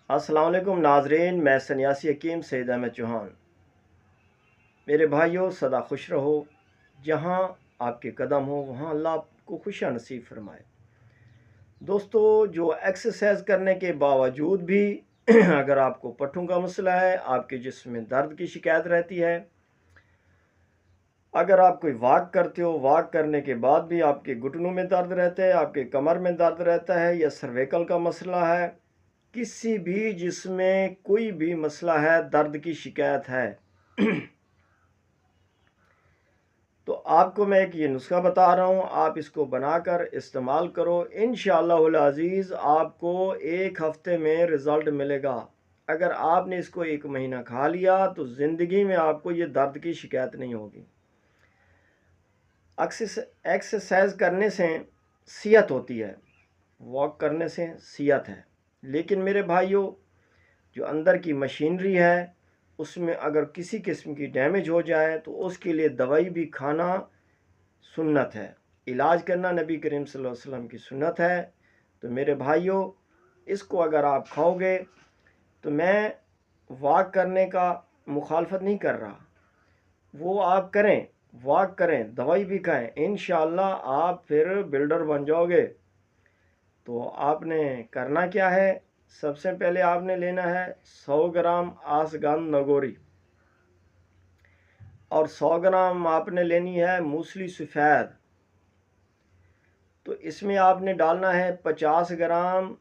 अस्सलाम वालेकुम नाजरीन, मैं सन्यासी हकीम सैयद अहमद चौहान। मेरे भाइयों, सदा खुश रहो। जहाँ आपके कदम हो वहाँ अल्लाह आपको खुशियाँ नसीब फरमाए। दोस्तों, जो एक्सरसाइज करने के बावजूद भी अगर आपको पट्ठों का मसला है, आपके जिस्म में दर्द की शिकायत रहती है, अगर आप कोई वॉक करते हो, वॉक करने के बाद भी आपके घुटनों में दर्द रहता है, आपके कमर में दर्द रहता है, या सर्वाइकल का मसला है, किसी भी जिसमें कोई भी मसला है, दर्द की शिकायत है तो आपको मैं एक ये नुस्खा बता रहा हूँ, आप इसको बनाकर इस्तेमाल करो। इंशाअल्लाहुल अज़ीज़ आपको 1 हफ्ते में रिज़ल्ट मिलेगा। अगर आपने इसको 1 महीना खा लिया तो ज़िंदगी में आपको ये दर्द की शिकायत नहीं होगी। एक्सरसाइज करने से सेहत होती है, वॉक करने से सेहत है, लेकिन मेरे भाइयों, जो अंदर की मशीनरी है उसमें अगर किसी किस्म की डैमेज हो जाए तो उसके लिए दवाई भी खाना सुन्नत है, इलाज करना नबी करीम सल्लल्लाहु अलैहि वसल्लम की सुन्नत है। तो मेरे भाइयों, इसको अगर आप खाओगे तो मैं वॉक करने का मुखालफत नहीं कर रहा, वो आप करें, वॉक करें, दवाई भी खाएं, इंशाअल्लाह आप फिर बिल्डर बन जाओगे। तो आपने करना क्या है, सबसे पहले आपने लेना है 100 ग्राम आसगंध नगोरी, और 100 ग्राम आपने लेनी है मूसली सफ़ेद। तो इसमें आपने डालना है 50 ग्राम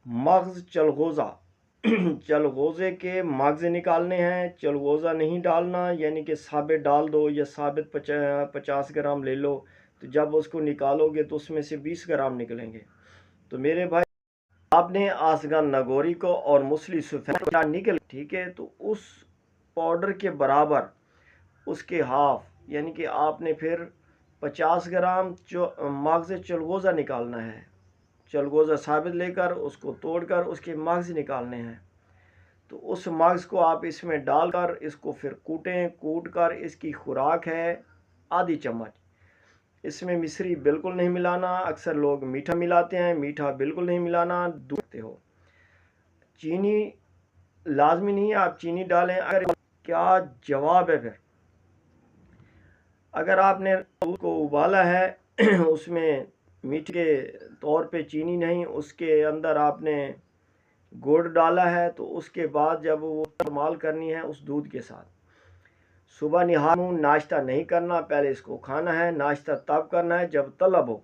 मगज़ चलगोज़ा चलगोज़े के मगज़ निकालने हैं, चलगोज़ा नहीं डालना, यानी कि साबित डाल दो या साबित 50 ग्राम ले लो। तो जब उसको निकालोगे तो उसमें से 20 ग्राम निकलेंगे। तो मेरे भाई, आपने आसगन नगोरी को और मूसली सफ़ेद निकल, ठीक है, तो उस पाउडर के बराबर उसके हाफ, यानी कि आपने फिर 50 ग्राम मगज़ चलगोज़ा निकालना है। चलगोज़ा साबित लेकर उसको तोड़कर उसके मगज़ निकालने हैं। तो उस मगज़ को आप इसमें डालकर इसको फिर कूटें, कूट कर इसकी खुराक है आधी चम्मच। इसमें मिश्री बिल्कुल नहीं मिलाना, अक्सर लोग मीठा मिलाते हैं, मीठा बिल्कुल नहीं मिलाना, दूधते हो। चीनी लाजमी नहीं है आप चीनी डालें, अगर क्या जवाब है फिर। अगर आपने दूध को उबाला है उसमें मीठे के तौर पे चीनी नहीं, उसके अंदर आपने गुड़ डाला है, तो उसके बाद जब वो इस्तेमाल करनी है उस दूध के साथ, सुबह निहार नाश्ता नहीं करना, पहले इसको खाना है। नाश्ता तब करना है जब तलब हो,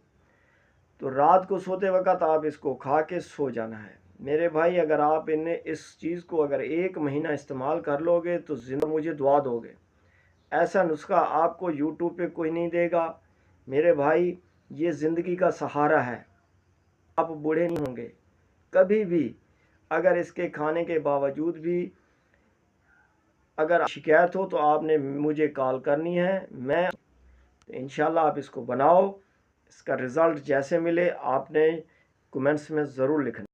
तो रात को सोते वक्त आप इसको खा के सो जाना है। मेरे भाई, अगर आप इस चीज़ को अगर 1 महीना इस्तेमाल कर लोगे तो जिंदा मुझे दुआ दोगे। ऐसा नुस्खा आपको यूट्यूब पे कोई नहीं देगा मेरे भाई, ये ज़िंदगी का सहारा है। आप बूढ़े नहीं होंगे कभी भी। अगर इसके खाने के बावजूद भी अगर शिकायत हो तो आपने मुझे कॉल करनी है, मैं इंशाल्लाह आप इसको बनाओ। इसका रिज़ल्ट जैसे मिले आपने कमेंट्स में ज़रूर लिखना।